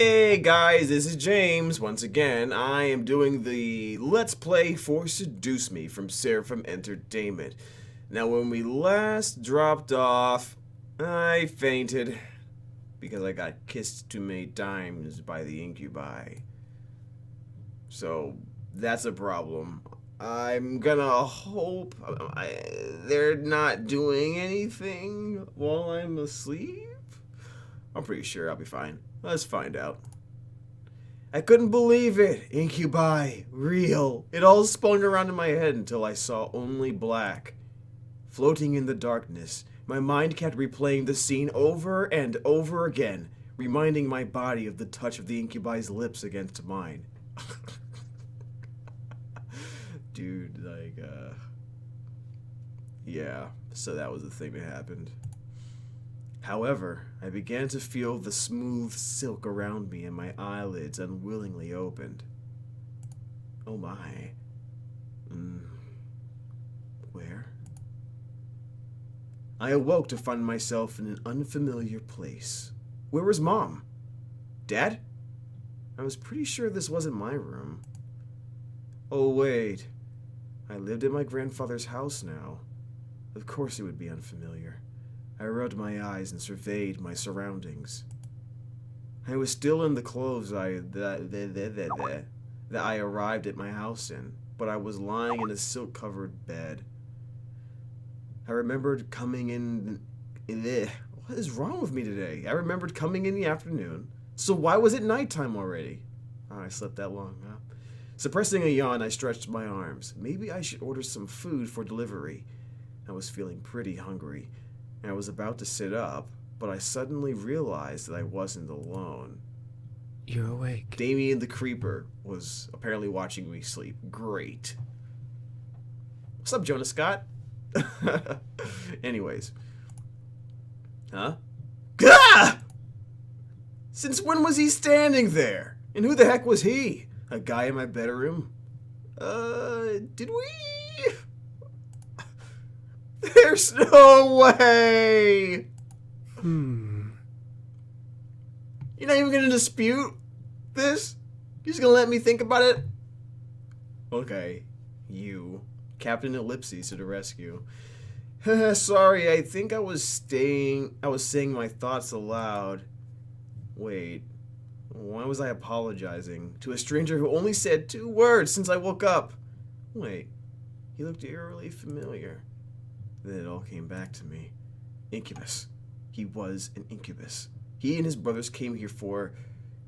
Hey guys, this is James. Once again, I am doing the Let's Play for Seduce Me from Seraphim Entertainment. Now, when we last dropped off, I fainted because I got kissed too many times by the incubi. So, that's a problem. I'm gonna hope they're not doing anything while I'm asleep. I'm pretty sure I'll be fine. Let's find out. I couldn't believe it. Incubi. Real. It all spun around in my head until I saw only black. Floating in the darkness, my mind kept replaying the scene over and over again, reminding my body of the touch of the incubi's lips against mine. Dude, yeah, so that was the thing that happened. However, I began to feel the smooth silk around me and my eyelids unwillingly opened. Oh my. Where? I awoke to find myself in an unfamiliar place. Where was Mom? Dad? I was pretty sure this wasn't my room. Oh wait. I lived at my grandfather's house now. Of course it would be unfamiliar. I rubbed my eyes and surveyed my surroundings. I was still in the clothes that I arrived at my house in, but I was lying in a silk-covered bed. I remembered coming in. What is wrong with me today? I remembered coming in the afternoon, so why was it nighttime already? Oh, I slept that long, huh? Suppressing a yawn, I stretched my arms. Maybe I should order some food for delivery. I was feeling pretty hungry. I was about to sit up, but I suddenly realized that I wasn't alone. You're awake. Damien the Creeper was apparently watching me sleep. Great. What's up, Jonah Scott? Anyways. Huh? Gah! Since when was he standing there? And who the heck was he? A guy in my bedroom? Did we? There's no way! You're not even gonna dispute this? You're just gonna let me think about it? Okay. You. Captain Ellipses to the rescue. Sorry, I think I was saying my thoughts aloud. Wait. Why was I apologizing to a stranger who only said 2 words since I woke up? Wait. He looked eerily familiar. Then it all came back to me. Incubus. He was an incubus. He and his brothers came here for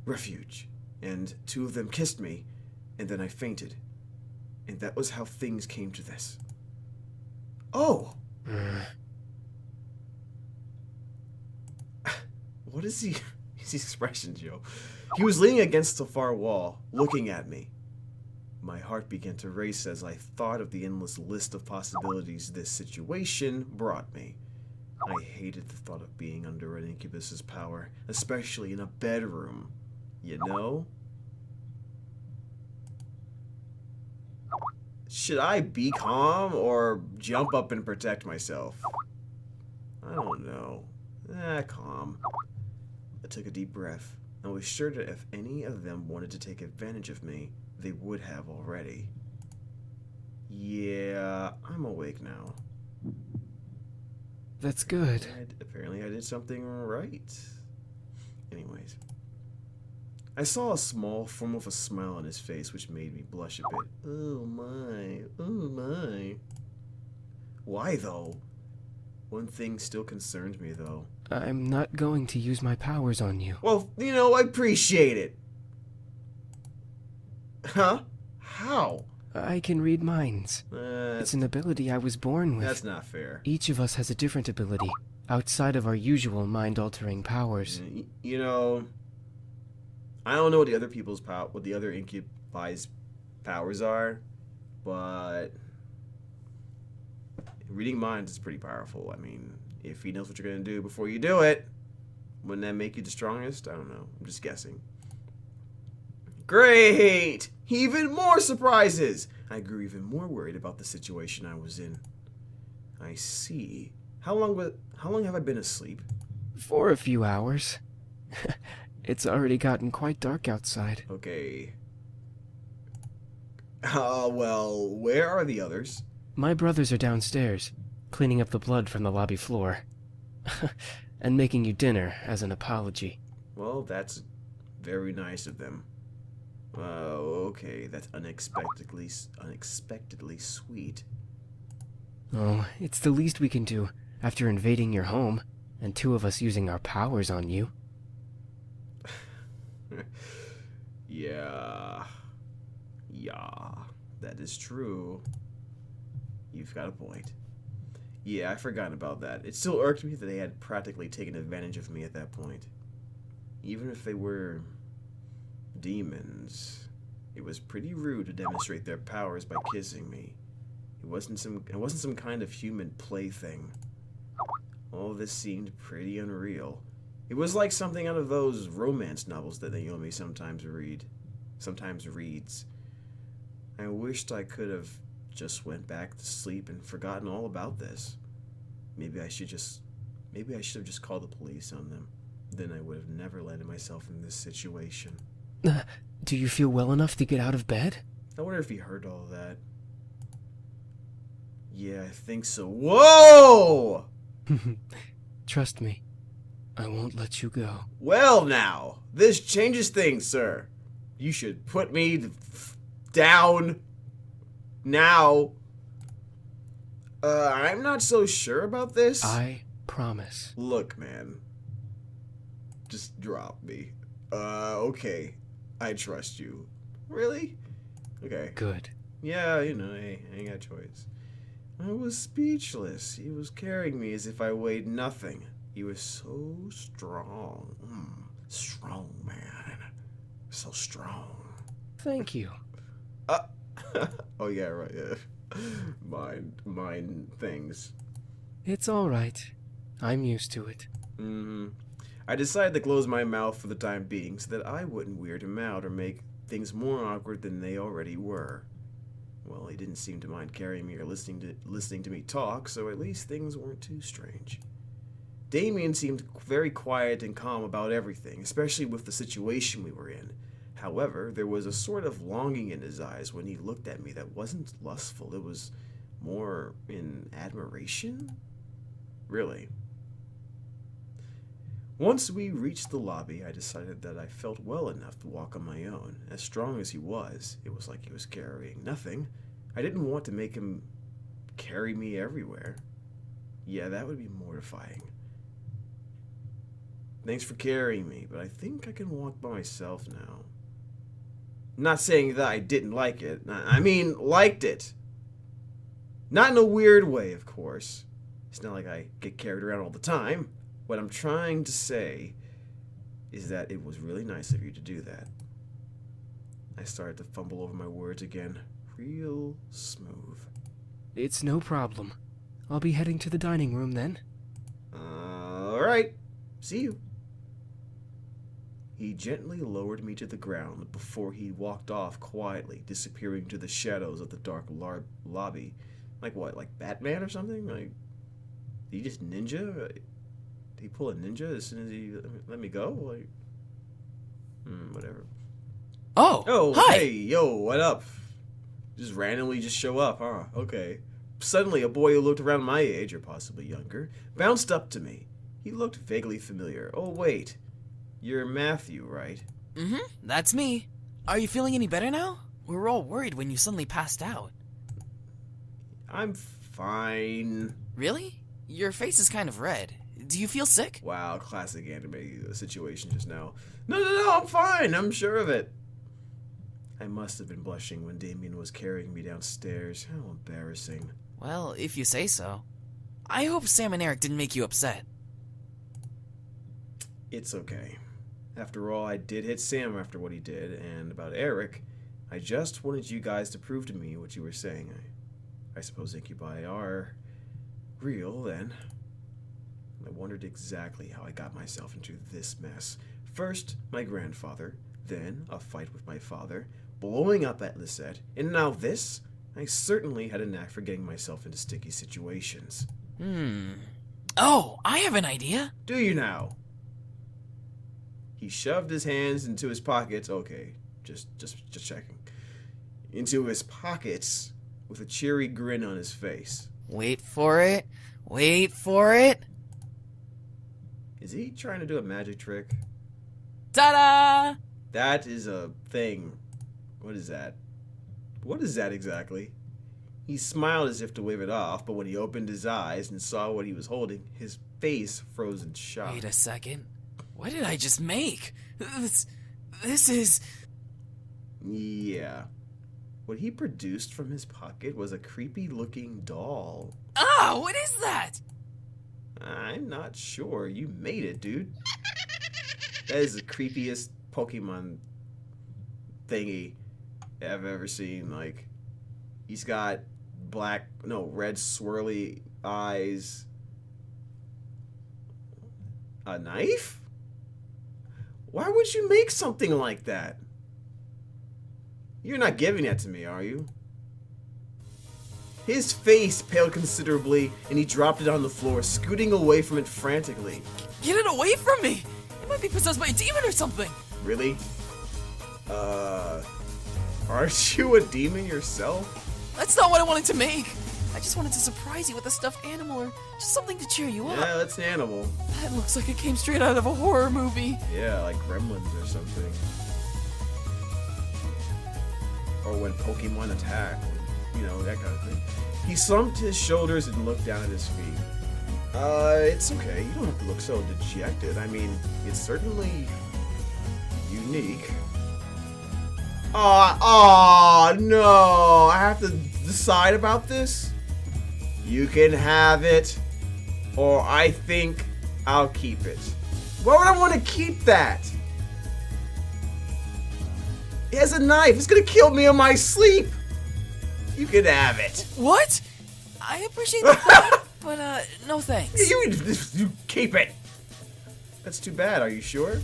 refuge, and 2 of them kissed me, and then I fainted. And that was how things came to this. Oh! What is he? His expression, Joe. He was leaning against the far wall, looking at me. My heart began to race as I thought of the endless list of possibilities this situation brought me. I hated the thought of being under an incubus's power, especially in a bedroom. You know? Should I be calm or jump up and protect myself? I don't know. Calm. I took a deep breath. I was sure that if any of them wanted to take advantage of me, they would have already. Yeah, I'm awake now. That's good. Apparently I did something right. Anyways. I saw a small form of a smile on his face, which made me blush a bit. Oh my. Oh my. Why, though? One thing still concerns me, though. I'm not going to use my powers on you. Well, you know, I appreciate it. Huh? How? I can read minds. It's an ability I was born with. That's not fair. Each of us has a different ability, outside of our usual mind-altering powers. You know, I don't know what the other people's what the other incubi's powers are, but reading minds is pretty powerful. I mean, if he knows what you're gonna do before you do it, wouldn't that make you the strongest? I don't know. I'm just guessing. Great! Even more surprises! I grew even more worried about the situation I was in. I see. How long have I been asleep? For a few hours. It's already gotten quite dark outside. Okay. Well, where are the others? My brothers are downstairs, cleaning up the blood from the lobby floor. And making you dinner as an apology. Well, that's very nice of them. Okay, that's unexpectedly sweet. Oh, it's the least we can do after invading your home, and 2 of us using our powers on you. Yeah, that is true. You've got a point. Yeah, I forgot about that. It still irked me that they had practically taken advantage of me at that point. Even if they were demons, it was pretty rude to demonstrate their powers by kissing me. It wasn't some kind of human plaything. All this seemed pretty unreal. It was like something out of those romance novels that Naomi sometimes reads. I wished I could have just went back to sleep and forgotten all about this. Maybe I should have just called the police on them. Then I would have never landed myself in this situation. Do you feel well enough to get out of bed? I wonder if he heard all that. Yeah, I think so. Whoa! Trust me, I won't let you go. Well now, this changes things, sir. You should put me down now. I'm not so sure about this. I promise. Look, man. Just drop me. Okay. I trust you. Really? Okay. Good. Yeah, I ain't got a choice. I was speechless. He was carrying me as if I weighed nothing. He was so strong. Strong, man. So strong. Thank you. Oh, yeah, right, yeah. Mine things. It's all right. I'm used to it. I decided to close my mouth for the time being so that I wouldn't weird him out or make things more awkward than they already were. Well, he didn't seem to mind carrying me or listening to me talk, so at least things weren't too strange. Damien seemed very quiet and calm about everything, especially with the situation we were in. However, there was a sort of longing in his eyes when he looked at me that wasn't lustful. It was more in admiration? Really. Once we reached the lobby, I decided that I felt well enough to walk on my own. As strong as he was, it was like he was carrying nothing. I didn't want to make him carry me everywhere. Yeah, that would be mortifying. Thanks for carrying me, but I think I can walk by myself now. Not saying that I didn't like it. I mean, liked it. Not in a weird way, of course. It's not like I get carried around all the time. What I'm trying to say is that it was really nice of you to do that. I started to fumble over my words again. Real smooth. It's no problem. I'll be heading to the dining room then. Alright. See you. He gently lowered me to the ground before he walked off quietly, disappearing to the shadows of the dark lobby. Like what, like Batman or something? Like, did he just ninja? Did he pull a ninja as soon as he let me go? Like, whatever. Oh, hi! Hey, yo, what up? Just randomly just show up, huh? Okay. Suddenly, a boy who looked around my age, or possibly younger, bounced up to me. He looked vaguely familiar. Oh, wait. You're Matthew, right? That's me. Are you feeling any better now? We were all worried when you suddenly passed out. I'm fine. Really? Your face is kind of red. Do you feel sick? Wow, classic anime situation just now. No, I'm fine. I'm sure of it. I must have been blushing when Damien was carrying me downstairs. How embarrassing. Well, if you say so. I hope Sam and Eric didn't make you upset. It's okay. After all, I did hit Sam after what he did, and about Eric, I just wanted you guys to prove to me what you were saying. I suppose incubi are real, then. I wondered exactly how I got myself into this mess. First, my grandfather, then a fight with my father, blowing up at Lisette, and now this? I certainly had a knack for getting myself into sticky situations. Oh, I have an idea. Do you now? He shoved his hands into his pockets. Okay, just checking. Into his pockets with a cheery grin on his face. Wait for it. Wait for it. Is he trying to do a magic trick? Ta-da! That is a thing. What is that? What is that exactly? He smiled as if to wave it off, but when he opened his eyes and saw what he was holding, his face froze in shock. Wait a second. What did I just make? This is... Yeah. What he produced from his pocket was a creepy-looking doll. Ah, what is that? I'm not sure. You made it, dude. That is the creepiest Pokemon thingy I've ever seen. Like, he's got red swirly eyes. A knife? Why would you make something like that? You're not giving that to me, are you? His face paled considerably, and he dropped it on the floor, scooting away from it frantically. Get it away from me! It might be possessed by a demon or something! Really? Aren't you a demon yourself? That's not what I wanted to make! I just wanted to surprise you with a stuffed animal or just something to cheer you up. Yeah, that's an animal. That looks like it came straight out of a horror movie. Yeah, like Gremlins or something. Or when Pokemon attack. You know, that kind of thing. He slumped his shoulders and looked down at his feet. It's okay. You don't have to look so dejected. I mean, it's certainly unique. No! I have to decide about this? You can have it, or I think I'll keep it. Why would I want to keep that? It has a knife. It's gonna kill me in my sleep. You can have it. What? I appreciate the thought, but no thanks. You keep it. That's too bad. Are you sure?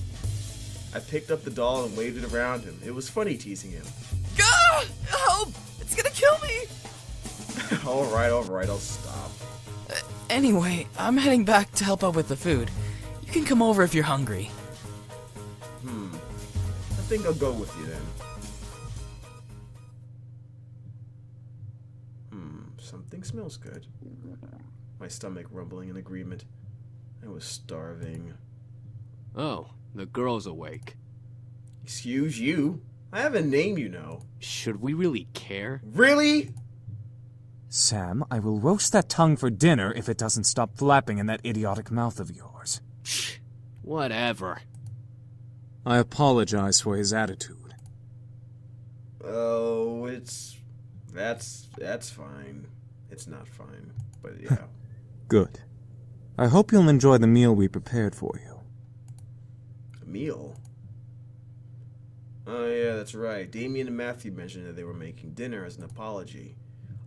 I picked up the doll and waved it around him. It was funny teasing him. Ah! Help! It's gonna kill me! Alright, I'll stop. Anyway, I'm heading back to help out with the food. You can come over if you're hungry. I think I'll go with you then. Something smells good. My stomach rumbling in agreement. I was starving. Oh, the girl's awake. Excuse you? I have a name, you know. Should we really care? Really? Sam, I will roast that tongue for dinner if it doesn't stop flapping in that idiotic mouth of yours. Shh. Whatever. I apologize for his attitude. Oh, that's fine. It's not fine, but yeah. Good. I hope you'll enjoy the meal we prepared for you. A meal? Oh yeah, that's right. Damien and Matthew mentioned that they were making dinner as an apology.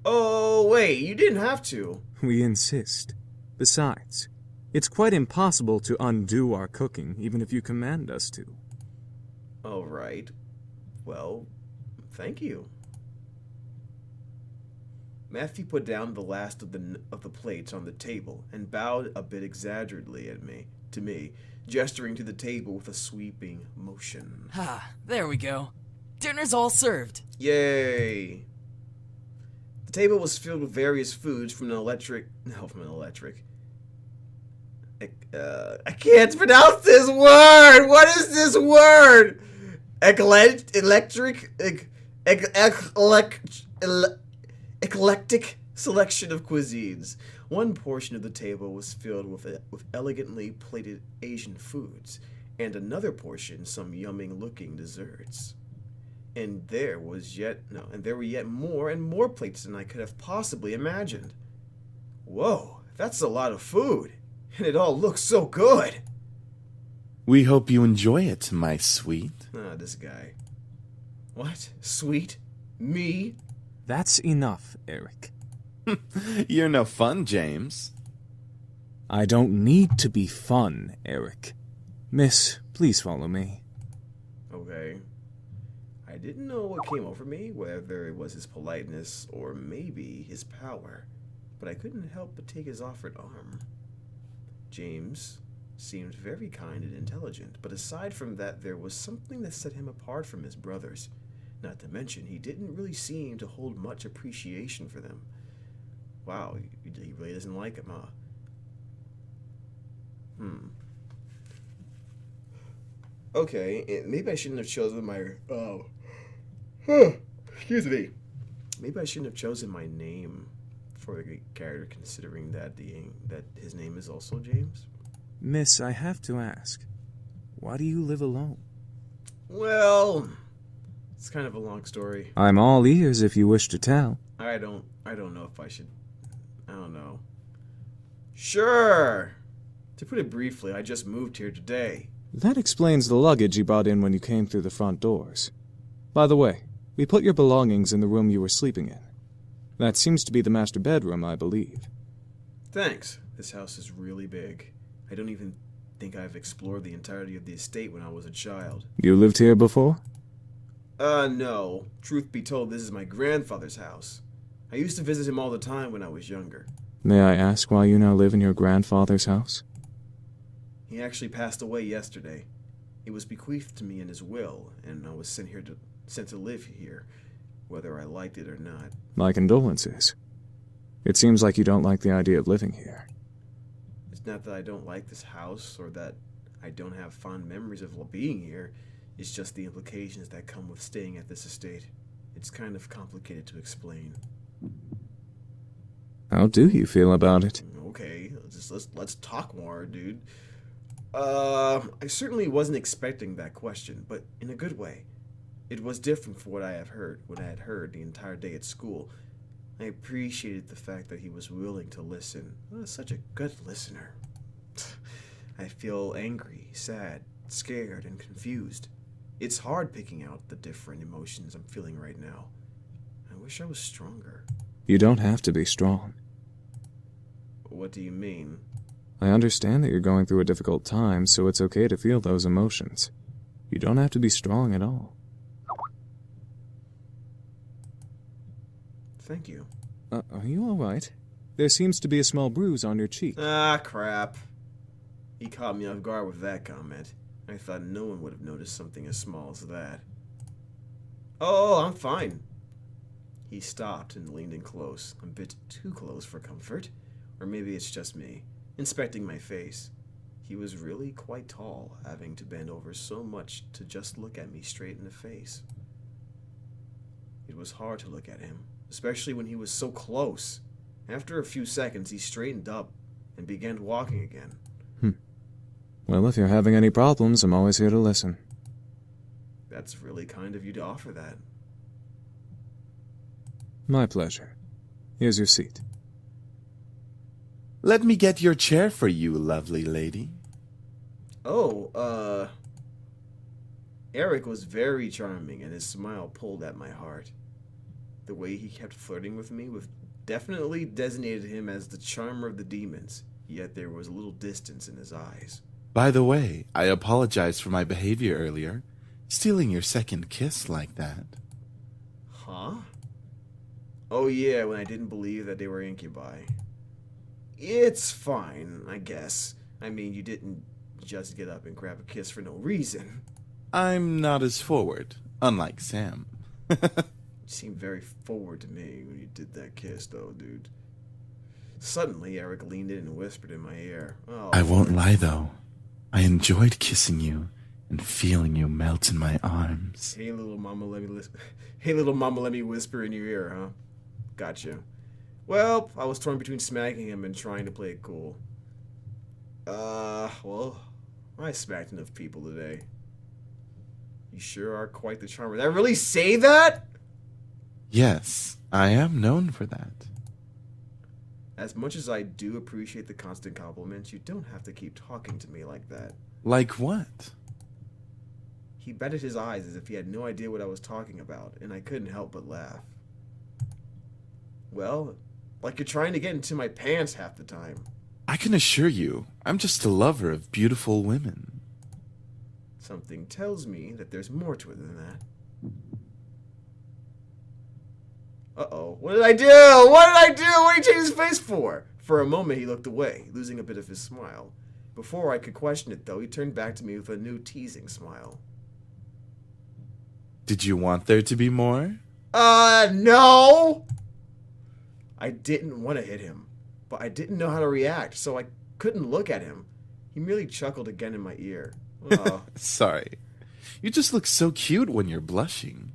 Oh, wait, you didn't have to. We insist. Besides, it's quite impossible to undo our cooking, even if you command us to. All right. Well, thank you. Matthew put down the last of the plates on the table and bowed a bit exaggeratedly to me, gesturing to the table with a sweeping motion. Ah, there we go. Dinner's all served. Yay! The table was filled with various foods I can't pronounce this word! What is this word? Eclectic selection of cuisines. One portion of the table was filled with elegantly plated Asian foods, and another portion some yummy-looking desserts. And there were yet more and more plates than I could have possibly imagined. Whoa, that's a lot of food, and it all looks so good. We hope you enjoy it, my sweet. Ah, this guy. What? Sweet? Me? That's enough, Eric. You're no fun, James. I don't need to be fun, Eric. Miss, please follow me. Okay. I didn't know what came over me, whether it was his politeness or maybe his power, but I couldn't help but take his offered arm. James, Seemed very kind and intelligent, but aside from that, there was something that set him apart from his brothers. Not to mention, he didn't really seem to hold much appreciation for them. Wow, he really doesn't like him, huh? Okay, maybe I shouldn't have chosen my... excuse me. Maybe I shouldn't have chosen my name for the character, considering that his name is also James. Miss, I have to ask, why do you live alone? Well, it's kind of a long story. I'm all ears if you wish to tell. I don't know if I should... I don't know. Sure! To put it briefly, I just moved here today. That explains the luggage you brought in when you came through the front doors. By the way, we put your belongings in the room you were sleeping in. That seems to be the master bedroom, I believe. Thanks. This house is really big. I don't even think I've explored the entirety of the estate when I was a child. You lived here before? No. Truth be told, this is my grandfather's house. I used to visit him all the time when I was younger. May I ask why you now live in your grandfather's house? He actually passed away yesterday. It was bequeathed to me in his will, and I was sent to live here, whether I liked it or not. My condolences. It seems like you don't like the idea of living here. It's not that I don't like this house, or that I don't have fond memories of being here. It's just the implications that come with staying at this estate. It's kind of complicated to explain. How do you feel about it? Okay, let's talk more, dude. I certainly wasn't expecting that question, but in a good way. It was different from what I had heard the entire day at school. I appreciated the fact that he was willing to listen. Such a good listener. I feel angry, sad, scared, and confused. It's hard picking out the different emotions I'm feeling right now. I wish I was stronger. You don't have to be strong. What do you mean? I understand that you're going through a difficult time, so it's okay to feel those emotions. You don't have to be strong at all. Thank you. Are you all right? There seems to be a small bruise on your cheek. Ah, crap. He caught me off guard with that comment. I thought no one would have noticed something as small as that. Oh, I'm fine. He stopped and leaned in close, a bit too close for comfort. Or maybe it's just me, inspecting my face. He was really quite tall, having to bend over so much to just look at me straight in the face. It was hard to look at him, especially when he was so close. After a few seconds, he straightened up and began walking again. Well, if you're having any problems, I'm always here to listen. That's really kind of you to offer that. My pleasure. Here's your seat. Let me get your chair for you, lovely lady. Oh, Eric was very charming, and his smile pulled at my heart. The way he kept flirting with me definitely designated him as the charmer of the demons, yet there was a little distance in his eyes. By the way, I apologize for my behavior earlier. Stealing your second kiss like that. Huh? Oh yeah, when I didn't believe that they were incubi. It's fine, I guess. I mean, you didn't just get up and grab a kiss for no reason. I'm not as forward, unlike Sam. You seemed very forward to me when you did that kiss, though, dude. Suddenly, Eric leaned in and whispered in my ear. Oh, I won't lie, though. I enjoyed kissing you and feeling you melt in my arms. Hey, little mama, let me whisper in your ear, huh? Gotcha. Well, I was torn between smacking him and trying to play it cool. Well, I smacked enough people today. You sure are quite the charmer. Did I really say that? Yes, I am known for that. As much as I do appreciate the constant compliments, you don't have to keep talking to me like that. Like what? He batted his eyes as if he had no idea what I was talking about, and I couldn't help but laugh. Well, like you're trying to get into my pants half the time. I can assure you, I'm just a lover of beautiful women. Something tells me that there's more to it than that. Uh-oh. What did I do? What did I do? What did he change his face for? For a moment, he looked away, losing a bit of his smile. Before I could question it, though, he turned back to me with a new teasing smile. Did you want there to be more? No! I didn't want to hit him, but I didn't know how to react, so I couldn't look at him. He merely chuckled again in my ear. Oh. Sorry. You just look so cute when you're blushing.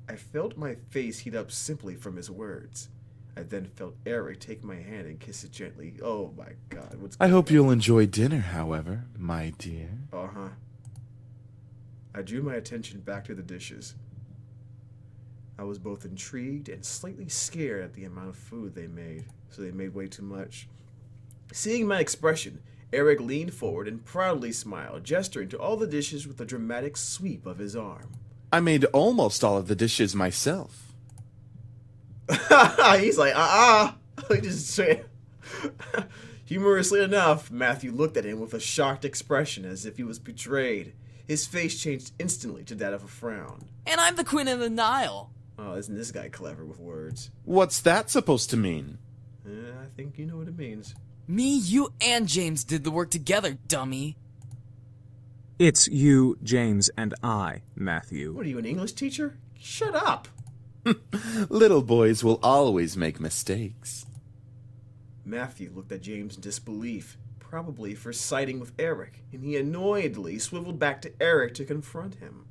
I felt my face heat up simply from his words. I then felt Eric take my hand and kiss it gently. Oh my god, what's I going hope on? you'll enjoy dinner, however, my dear. Uh-huh. I drew my attention back to the dishes. I was both intrigued and slightly scared at the amount of food they made, so they made way too much. Seeing my expression, Eric leaned forward and proudly smiled, gesturing to all the dishes with a dramatic sweep of his arm. I made almost all of the dishes myself. He's like, He just Humorously enough, Matthew looked at him with a shocked expression as if he was betrayed. His face changed instantly to that of a frown. And I'm the Queen of the Nile. Oh, isn't this guy clever with words? What's that supposed to mean? I think you know what it means. Me, you, and James did the work together, dummy. It's you, James, and I, Matthew. What are you, an English teacher? Shut up! Little boys will always make mistakes. Matthew looked at James in disbelief, probably for siding with Eric, and he annoyedly swiveled back to Eric to confront him.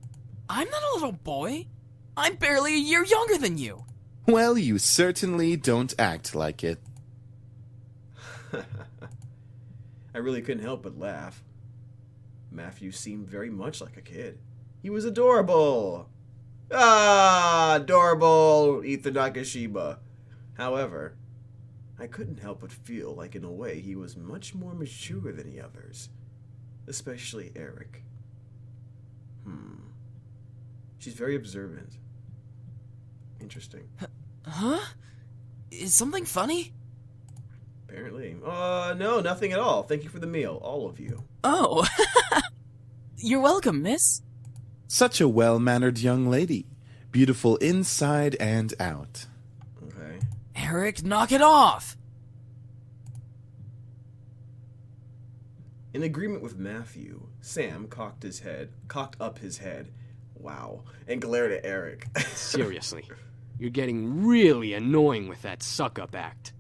I'm not a little boy. I'm barely a year younger than you. Well, you certainly don't act like it. I really couldn't help but laugh. Matthew seemed very much like a kid. He was adorable. Adorable, Ethan Nakashima. However, I couldn't help but feel like in a way he was much more mature than the others. Especially Eric. She's very observant. Interesting. Huh? Is something funny? Apparently. No, nothing at all. Thank you for the meal, all of you. Oh. You're welcome, miss. Such a well-mannered young lady. Beautiful inside and out. Okay. Eric, knock it off. In agreement with Matthew, Sam cocked up his head, wow, and glared at Eric. Seriously. You're getting really annoying with that suck-up act.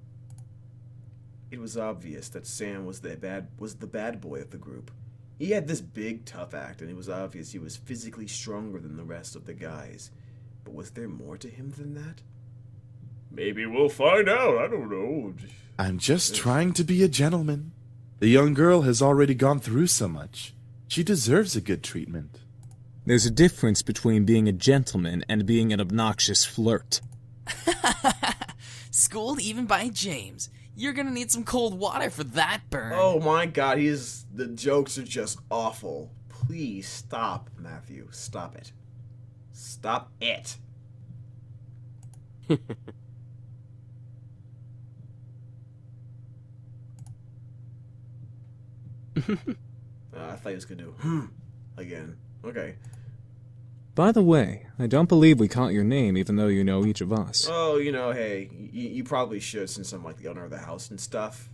It was obvious that Sam was the bad boy of the group. He had this big, tough act, and it was obvious he was physically stronger than the rest of the guys. But was there more to him than that? Maybe we'll find out. I don't know. I'm just trying to be a gentleman. The young girl has already gone through so much. She deserves a good treatment. There's a difference between being a gentleman and being an obnoxious flirt. Schooled even by James. You're gonna need some cold water for that burn. Oh my god, the jokes are just awful. Please stop, Matthew. Stop it. Stop it. I thought he was gonna do again. Okay. By the way, I don't believe we caught your name, even though you know each of us. Oh, hey, you probably should since I'm like the owner of the house and stuff.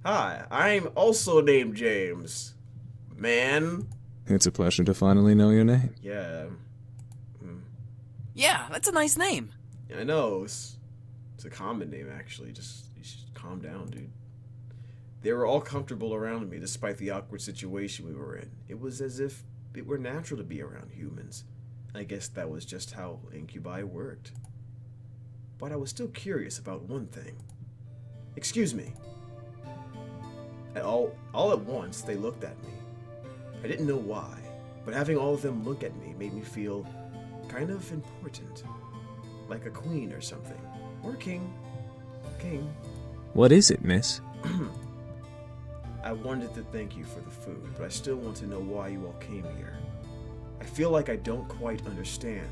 Hi, I'm also named James. Man. It's a pleasure to finally know your name. Yeah. Yeah, that's a nice name. I know. It's a common name, actually. You should calm down, dude. They were all comfortable around me despite the awkward situation we were in. It was as if it were natural to be around humans. I guess that was just how incubi worked. But I was still curious about one thing. Excuse me. All at once, they looked at me. I didn't know why, but having all of them look at me made me feel kind of important. Like a queen or something. Or king. King. What is it, miss? I wanted to thank you for the food, but I still want to know why you all came here. I feel like I don't quite understand.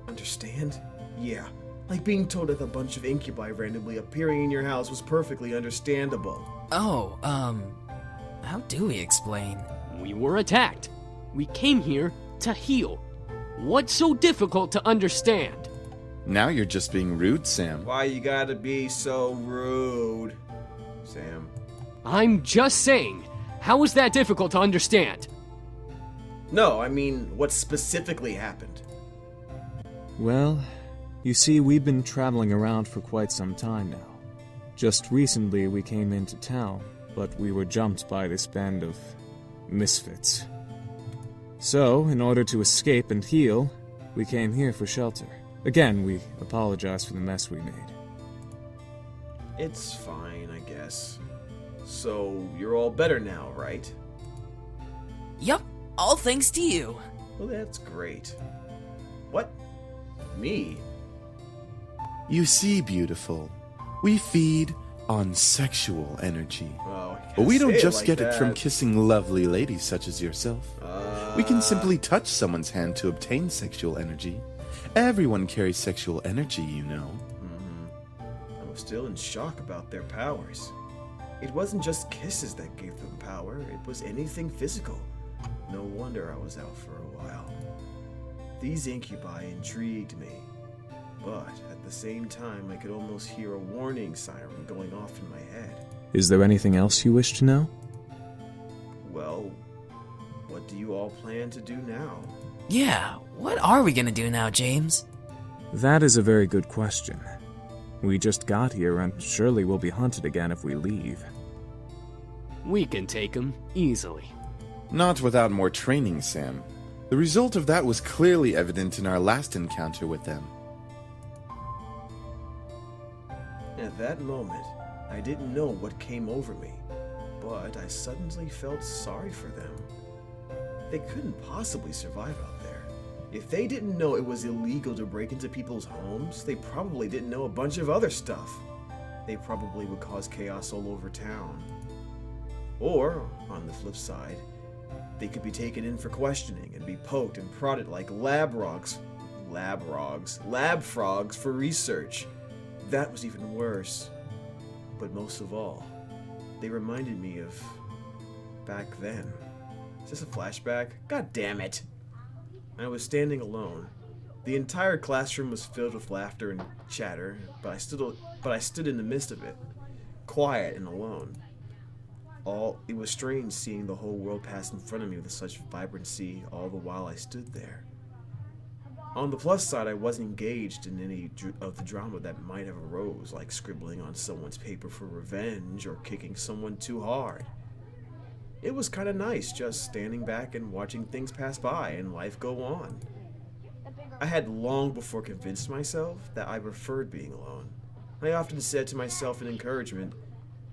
Understand? Yeah, like being told that a bunch of incubi randomly appearing in your house was perfectly understandable. Oh, how do we explain? We were attacked. We came here to heal. What's so difficult to understand? Now you're just being rude, Sam. Why you gotta be so rude? Sam. I'm just saying, how is that difficult to understand? No, I mean, what specifically happened? Well, you see, we've been traveling around for quite some time now. Just recently we came into town, but we were jumped by this band of misfits. So, in order to escape and heal, we came here for shelter. Again, we apologize for the mess we made. It's fine, I guess. So, you're all better now, right? Yup, all thanks to you. Well, that's great. What? Me? You see, beautiful, we feed on sexual energy. Well, But we don't just like get it from that. kissing lovely ladies such as yourself. We can simply touch someone's hand to obtain sexual energy. Everyone carries sexual energy, you know. I was still in shock about their powers. It wasn't just kisses that gave them power, it was anything physical. No wonder I was out for a while. These incubi intrigued me, but at the same time I could almost hear a warning siren going off in my head. Is there anything else you wish to know? Well, what do you all plan to do now? Yeah, what are we gonna do now, James? That is a very good question. We just got here and surely we'll be hunted again if we leave. We can take him easily. Not without more training, Sam. The result of that was clearly evident in our last encounter with them. At that moment, I didn't know what came over me, but I suddenly felt sorry for them. They couldn't possibly survive out there. If they didn't know it was illegal to break into people's homes, they probably didn't know a bunch of other stuff. They probably would cause chaos all over town. Or, on the flip side, they could be taken in for questioning and be poked and prodded like lab frogs for research. That was even worse. But most of all, they reminded me of back then. Is this a flashback? God damn it! I was standing alone. The entire classroom was filled with laughter and chatter, but I stood in the midst of it, quiet and alone. It was strange seeing the whole world pass in front of me with such vibrancy all the while I stood there. On the plus side, I wasn't engaged in any of the drama that might have arose, like scribbling on someone's paper for revenge or kicking someone too hard. It was kind of nice just standing back and watching things pass by and life go on. I had long before convinced myself that I preferred being alone. I often said to myself in encouragement,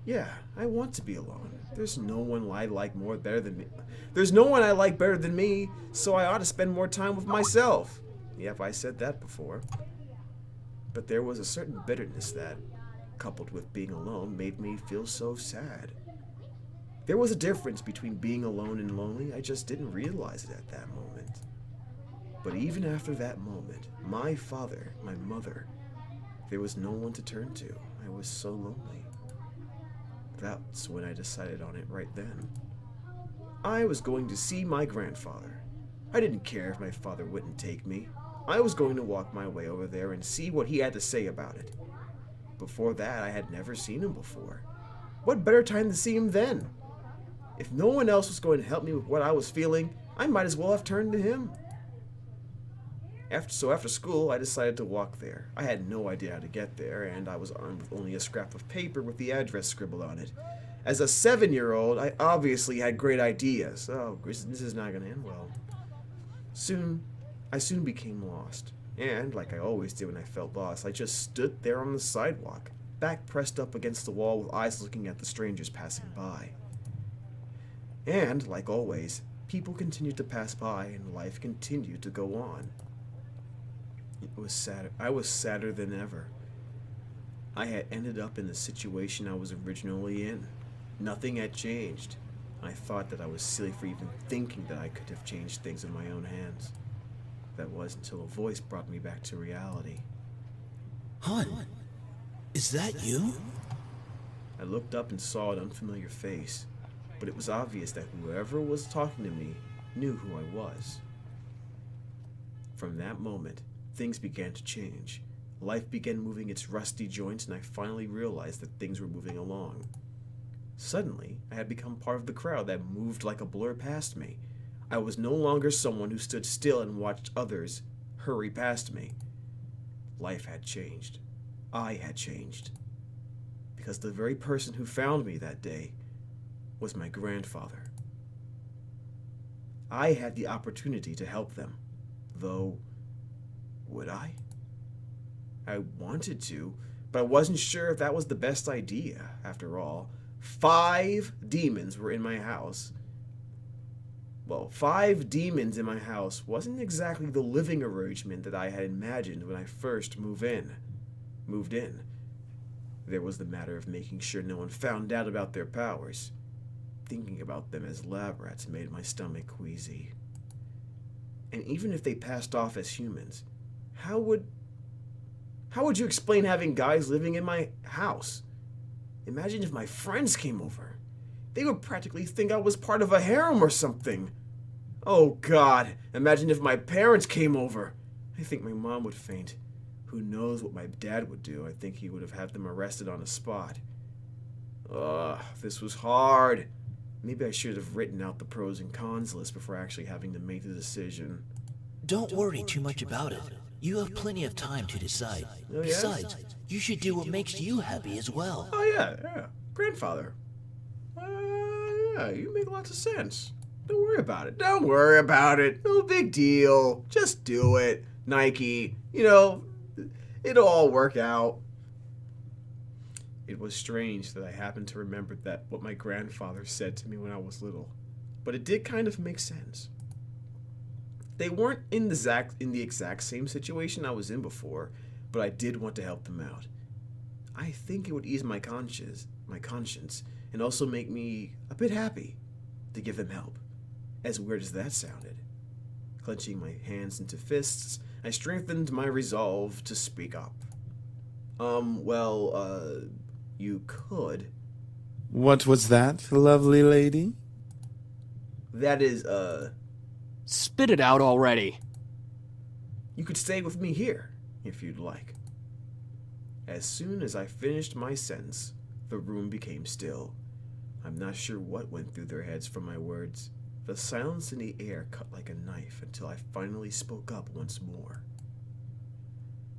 yeah, I want to be alone. There's no one I like better than me, so I ought to spend more time with myself. Yep, I said that before. But there was a certain bitterness that, coupled with being alone, made me feel so sad. There was a difference between being alone and lonely, I just didn't realize it at that moment. But even after that moment, my father, my mother, there was no one to turn to. I was so lonely. That's when I decided on it right then. I was going to see my grandfather. I didn't care if my father wouldn't take me. I was going to walk my way over there and see what he had to say about it. Before that, I had never seen him before. What better time to see him then? If no one else was going to help me with what I was feeling, I might as well have turned to him. After school, I decided to walk there. I had no idea how to get there, and I was armed with only a scrap of paper with the address scribbled on it. As a 7-year-old, I obviously had great ideas. Oh, this is not going to end well. I soon became lost. And, like I always did when I felt lost, I just stood there on the sidewalk, back pressed up against the wall with eyes looking at the strangers passing by. And, like always, people continued to pass by and life continued to go on. It was sadder. I was sadder than ever. I had ended up in the situation I was originally in. Nothing had changed. I thought that I was silly for even thinking that I could have changed things in my own hands. That was until a voice brought me back to reality. Hun, is that you? I looked up and saw an unfamiliar face, but it was obvious that whoever was talking to me knew who I was. From that moment, things began to change. Life began moving its rusty joints, and I finally realized that things were moving along. Suddenly, I had become part of the crowd that moved like a blur past me. I was no longer someone who stood still and watched others hurry past me. Life had changed. I had changed. Because the very person who found me that day was my grandfather. I had the opportunity to help them, though, would I? I wanted to, but I wasn't sure if that was the best idea, after all. 5 demons were in my house. Well, 5 demons in my house wasn't exactly the living arrangement that I had imagined when I first moved in. There was the matter of making sure no one found out about their powers. Thinking about them as lab rats made my stomach queasy. And even if they passed off as humans, how would you explain having guys living in my house? Imagine if my friends came over. They would practically think I was part of a harem or something. Oh God, imagine if my parents came over. I think my mom would faint. Who knows what my dad would do? I think he would have had them arrested on the spot. Ugh, this was hard. Maybe I should have written out the pros and cons list before actually having to make the decision. Don't worry too much about it. You have plenty of time to decide. Oh, yes? Besides, you should do what makes you happy as well. Oh yeah. Grandfather. Yeah, you make lots of sense. Don't worry about it. No big deal. Just do it. Nike. It'll all work out. It was strange that I happened to remember that what my grandfather said to me when I was little. But it did kind of make sense. They weren't in the exact same situation I was in before, but I did want to help them out. I think it would ease my conscience, and also make me a bit happy to give them help. As weird as that sounded. Clenching my hands into fists, I strengthened my resolve to speak up. You could. What was that, lovely lady? That is, Spit it out already. you could stay with me here, if you'd like. As soon as I finished my sentence, the room became still. I'm not sure what went through their heads from my words. The silence in the air cut like a knife until I finally spoke up once more.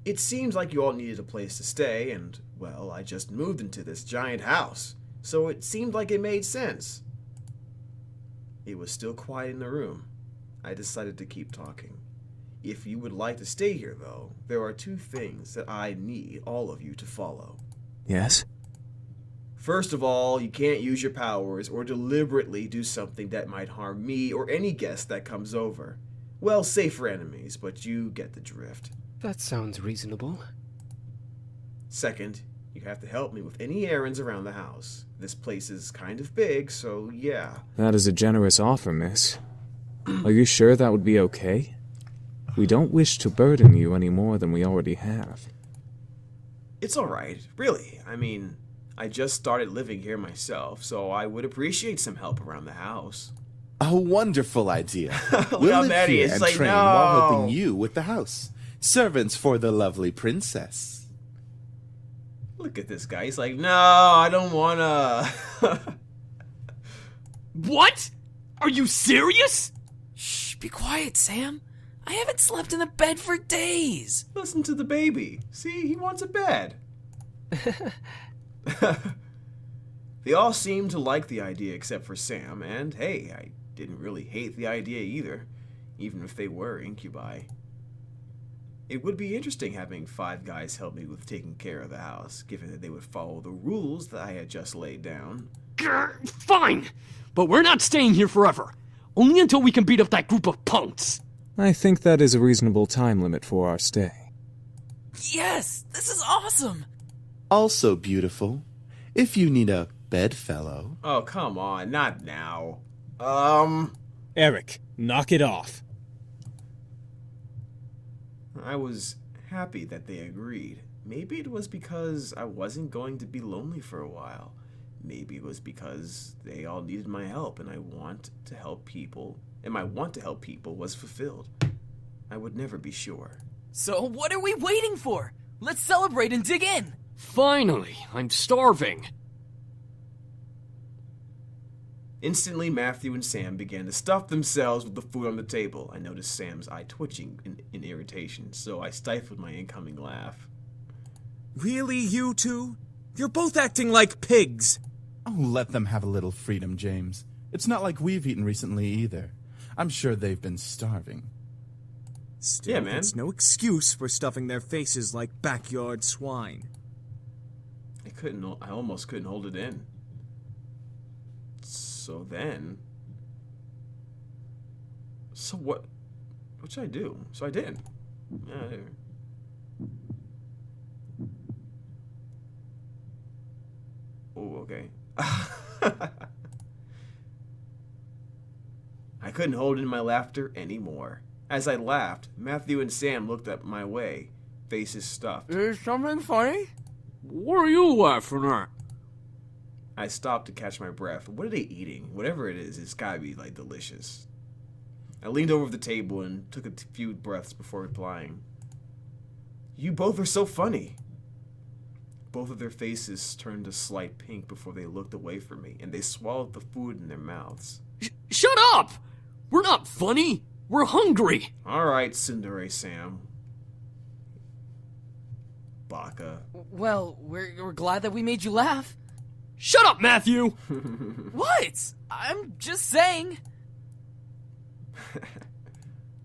It seems like you all needed a place to stay, and, well, I just moved into this giant house, so it seemed like it made sense. It was still quiet in the room. I decided to keep talking. If you would like to stay here, though, there are 2 things that I need all of you to follow. Yes? First of all, you can't use your powers or deliberately do something that might harm me or any guest that comes over. Well, safe for enemies, but you get the drift. That sounds reasonable. Second, you have to help me with any errands around the house. This place is kind of big, so yeah. That is a generous offer, miss. Are you sure that would be okay? We don't wish to burden you any more than we already have. It's alright, really. I mean, I just started living here myself, so I would appreciate some help around the house. A wonderful idea. Look We'll how live mad he here is. and Like, train while no. helping you with the house. Servants for the lovely princess. Look at this guy. He's like, no, I don't wanna. What? Are you serious? Shh, be quiet, Sam. I haven't slept in a bed for days. Listen to the baby. See, he wants a bed. They all seemed to like the idea except for Sam, and hey, I didn't really hate the idea either, even if they were incubi. It would be interesting having 5 guys help me with taking care of the house, given that they would follow the rules that I had just laid down. Grr, fine, but we're not staying here forever. Only until we can beat up that group of punks. I think that is a reasonable time limit for our stay. Yes, this is awesome. Also beautiful. If you need a bedfellow. Oh, come on, not now. Eric, knock it off. I was happy that they agreed. Maybe it was because I wasn't going to be lonely for a while. Maybe it was because they all needed my help and my want to help people was fulfilled. I would never be sure. So what are we waiting for? Let's celebrate and dig in. Finally, I'm starving. Instantly, Matthew and Sam began to stuff themselves with the food on the table. I noticed Sam's eye twitching in irritation, so I stifled my incoming laugh. Really, you two? You're both acting like pigs. Oh, let them have a little freedom, James. It's not like we've eaten recently either. I'm sure they've been starving. Still, Yeah, man. it's no excuse for stuffing their faces like backyard swine. I almost couldn't hold it in. So what should I do? So I did. Oh, okay. I couldn't hold in my laughter anymore. As I laughed, Matthew and Sam looked up my way, faces stuffed. Is something funny? What are you laughing at? I stopped to catch my breath. What are they eating? Whatever it is, it's gotta be, like, delicious. I leaned over the table and took a few breaths before replying. You both are so funny. Both of their faces turned a slight pink before they looked away from me, and they swallowed the food in their mouths. Shut up! We're not funny. We're hungry. All right, Tsundere Sam. Baka. Well, we're glad that we made you laugh. Shut up, Matthew! What? I'm just saying.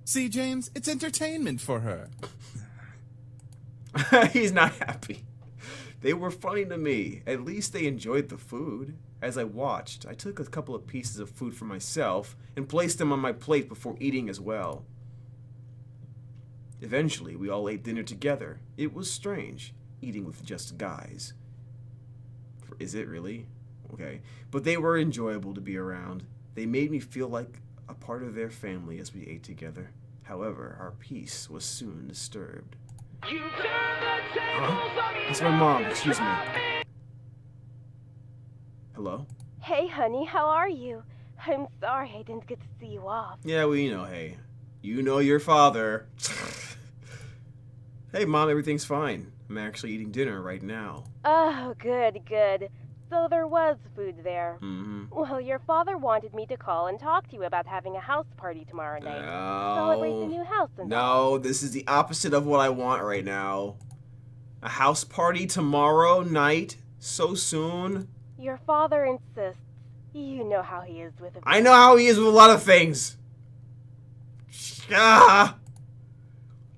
See, James, it's entertainment for her. He's not happy. They were funny to me. At least they enjoyed the food. As I watched, I took a couple of pieces of food for myself and placed them on my plate before eating as well. Eventually, we all ate dinner together. It was strange, eating with just guys. Is it really? Okay. But they were enjoyable to be around. They made me feel like a part of their family as we ate together. However, our peace was soon disturbed. Huh? It's my mom, excuse me. Hello? Hey, honey, how are you? I'm sorry I didn't get to see you off. Yeah, well, you know, hey. You know your father. Hey, Mom, everything's fine. I'm actually eating dinner right now. Oh, good, good. So there was food there. Mm-hmm. Well, your father wanted me to call and talk to you about having a house party tomorrow night. Celebrate the new house and all. No, this is the opposite of what I want right now. A house party tomorrow night? So soon? Your father insists. You know how he is with I know how he is with a lot of things. Ah!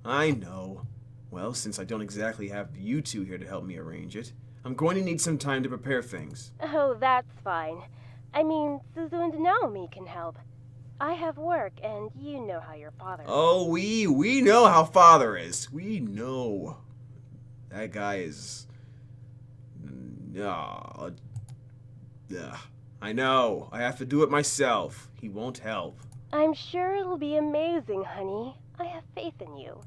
I know. Well, since I don't exactly have you two here to help me arrange it, I'm going to need some time to prepare things. Oh, that's fine. I mean, Suzu and Naomi can help. I have work, and you know how your father is. Oh, we know how father is. We know. That guy is... I know. I have to do it myself. He won't help. I'm sure it'll be amazing, honey. I have faith in you.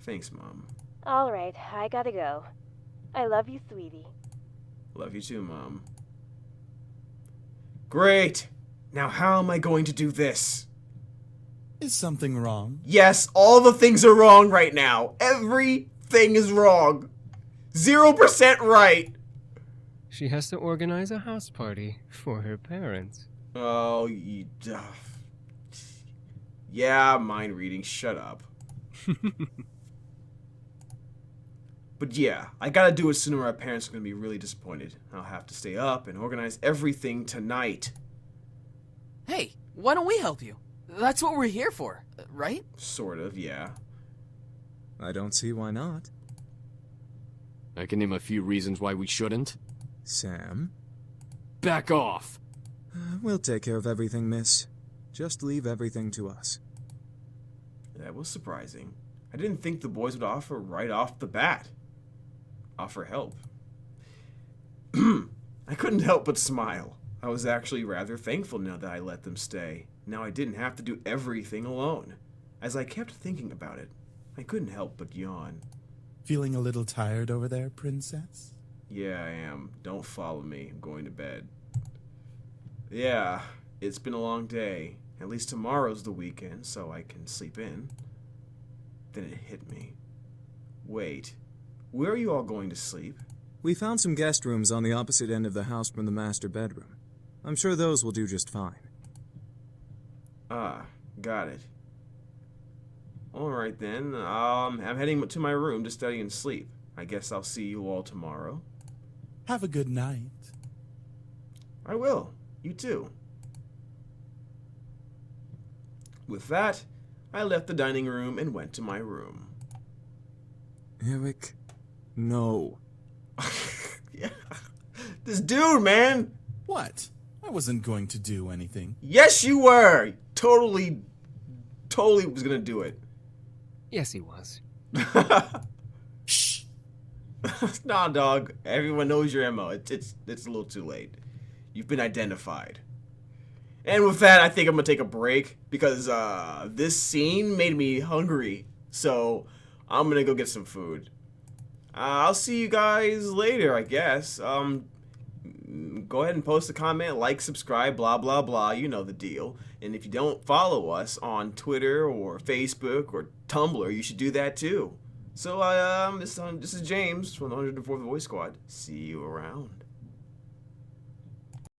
Thanks, Mom. All right, I gotta go. I love you, sweetie. Love you too, Mom. Great! Now how am I going to do this? Is something wrong? Yes, all the things are wrong right now. Everything is wrong. 0% right. She has to organize a house party for her parents. Oh, yeah, mind reading. Shut up. But yeah, I gotta do it sooner or my parents are gonna be really disappointed. I'll have to stay up and organize everything tonight. Hey, why don't we help you? That's what we're here for, right? Sort of, yeah. I don't see why not. I can name a few reasons why we shouldn't. Sam? Back off! We'll take care of everything, miss. Just leave everything to us. That was surprising. I didn't think the boys would offer right off the bat. Offer help. I couldn't help but smile. I was actually rather thankful now that I let them stay. Now I didn't have to do everything alone. As I kept thinking about it, I couldn't help but yawn. Feeling a little tired over there, princess? Yeah, I am. Don't follow me. I'm going to bed. Yeah, it's been a long day. At least tomorrow's the weekend, so I can sleep in. Then it hit me. Wait, where are you all going to sleep? We found some guest rooms on the opposite end of the house from the master bedroom. I'm sure those will do just fine. Ah, got it. Alright then, I'm heading to my room to study and sleep. I guess I'll see you all tomorrow. Have a good night. I will. You too. With that, I left the dining room and went to my room. Eric, no. Yeah. This dude, man! What? I wasn't going to do anything. Yes, you were! Totally was gonna do it. Yes, he was. Shh. Nah, dog. Everyone knows your MO. It's a little too late. You've been identified. And with that, I think I'm gonna take a break because this scene made me hungry. So I'm gonna go get some food. I'll see you guys later, I guess. Go ahead and post a comment, like, subscribe, blah, blah, blah. You know the deal. And if you don't follow us on Twitter or Facebook or Tumblr, you should do that too. So this is James from the 104th Voice Squad. See you around.